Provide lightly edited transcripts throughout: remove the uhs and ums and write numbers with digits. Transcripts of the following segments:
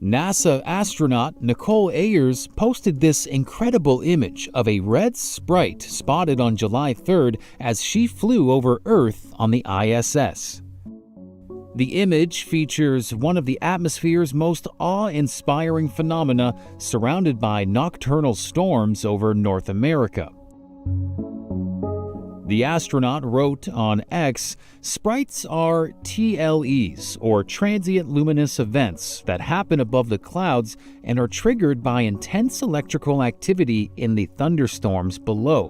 NASA astronaut Nicole Ayers posted this incredible image of a red sprite spotted on July 3rd as she flew over Earth on the ISS. The image features one of the atmosphere's most awe-inspiring phenomena, surrounded by nocturnal storms over North America. The astronaut wrote on X, "Sprites are TLEs, or transient luminous events, that happen above the clouds and are triggered by intense electrical activity in the thunderstorms below."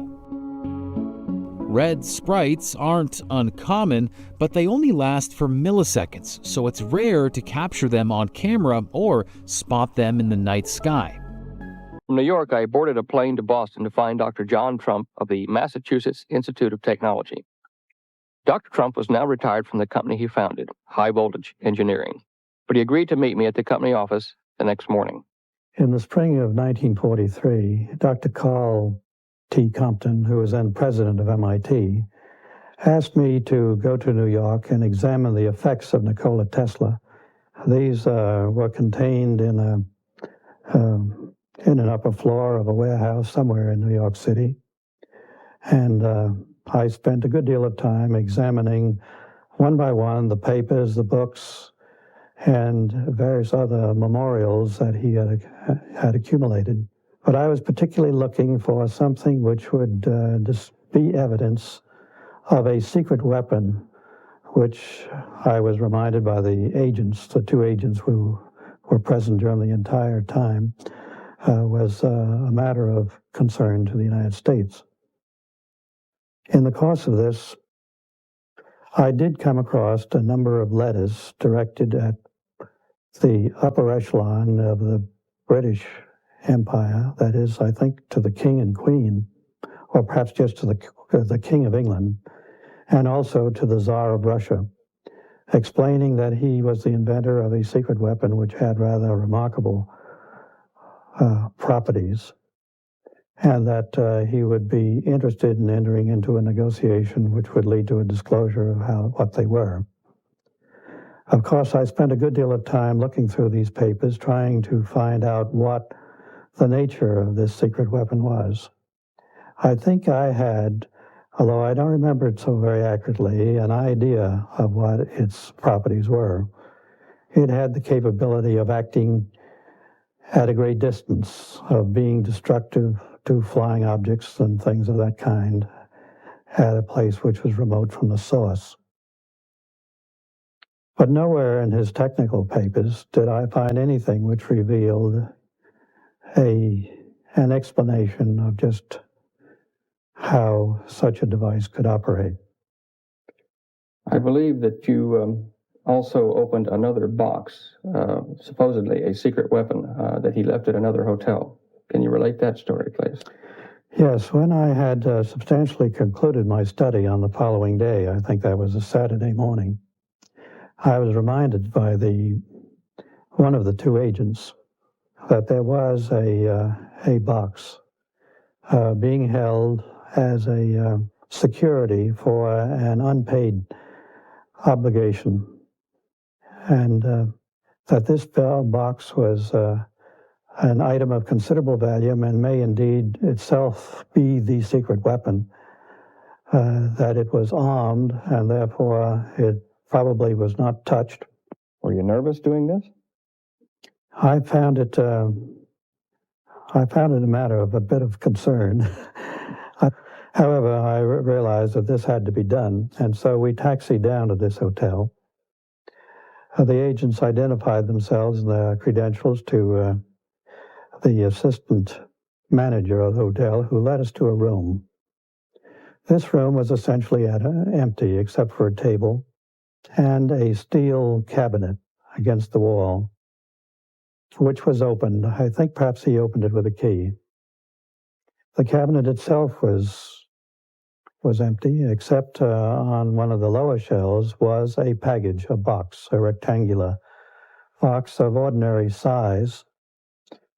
Red sprites aren't uncommon, but they only last for milliseconds, so it's rare to capture them on camera or spot them in the night sky. From New York, I boarded a plane to Boston to find Dr. John Trump of the Massachusetts Institute of Technology. Dr. Trump was now retired from the company he founded, High Voltage Engineering, but he agreed to meet me at the company office the next morning. In the spring of 1943, Dr. Carl T. Compton, who was then president of MIT, asked me to go to New York and examine the effects of Nikola Tesla. These were contained in an upper floor of a warehouse somewhere in New York City. And I spent a good deal of time examining one by one the papers, the books, and various other memorials that he had accumulated. But I was particularly looking for something which would be evidence of a secret weapon, which I was reminded by the agents, the two agents who were present during the entire time, was a matter of concern to the United States. In the course of this, I did come across a number of letters directed at the upper echelon of the British Empire, that is, I think, to the King and Queen, or perhaps just to the King of England, and also to the Tsar of Russia, explaining that he was the inventor of a secret weapon which had rather remarkable properties, and that he would be interested in entering into a negotiation which would lead to a disclosure of what they were. Of course, I spent a good deal of time looking through these papers, trying to find out what the nature of this secret weapon was. I think I had, although I don't remember it so very accurately, an idea of what its properties were. It had the capability of acting at a great distance, of being destructive to flying objects and things of that kind at a place which was remote from the source. But nowhere in his technical papers did I find anything which revealed an explanation of just how such a device could operate. I believe that you also opened another box, supposedly a secret weapon that he left at another hotel. Can you relate that story, please? Yes, when I had substantially concluded my study on the following day, I think that was a Saturday morning, I was reminded by one of the two agents that there was a box being held as a security for an unpaid obligation, and that this box was an item of considerable value and may indeed itself be the secret weapon, that it was armed and therefore it probably was not touched. Were you nervous doing this? I found it a matter of a bit of concern. However, I realized that this had to be done, and so we taxied down to this hotel. The agents identified themselves and their credentials to the assistant manager of the hotel, who led us to a room. This room was essentially empty except for a table and a steel cabinet against the wall, which was opened. I think perhaps he opened it with a key. The cabinet itself was empty, except on one of the lower shelves was a package, a box, a rectangular box of ordinary size,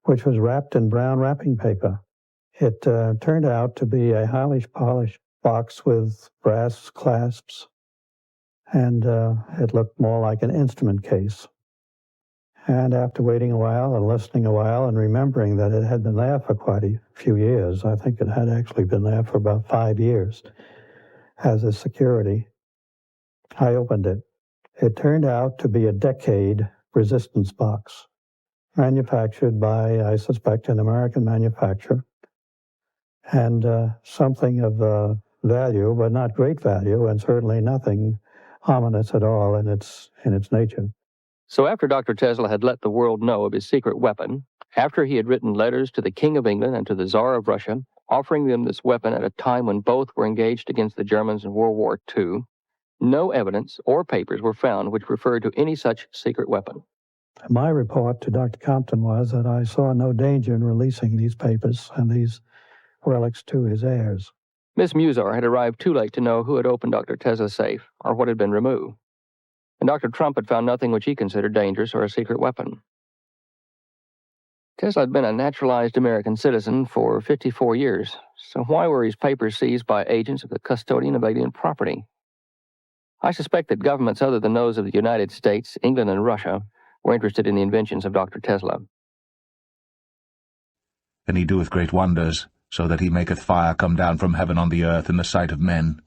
which was wrapped in brown wrapping paper. It turned out to be a highly polished box with brass clasps, and it looked more like an instrument case. And after waiting a while and listening a while and remembering that it had been there for quite a few years, I think it had actually been there for about 5 years as a security, I opened it. It turned out to be a decade resistance box, manufactured by, I suspect, an American manufacturer, and something of value, but not great value, and certainly nothing ominous at all in its nature. So after Dr. Tesla had let the world know of his secret weapon, after he had written letters to the King of England and to the Tsar of Russia, offering them this weapon at a time when both were engaged against the Germans in World War II, no evidence or papers were found which referred to any such secret weapon. My report to Dr. Compton was that I saw no danger in releasing these papers and these relics to his heirs. Miss Musar had arrived too late to know who had opened Dr. Tesla's safe or what had been removed. And Dr. Trump had found nothing which he considered dangerous or a secret weapon. Tesla had been a naturalized American citizen for 54 years, so why were his papers seized by agents of the custodian of alien property? I suspect that governments other than those of the United States, England, and Russia were interested in the inventions of Dr. Tesla. And he doeth great wonders, so that he maketh fire come down from heaven on the earth in the sight of men,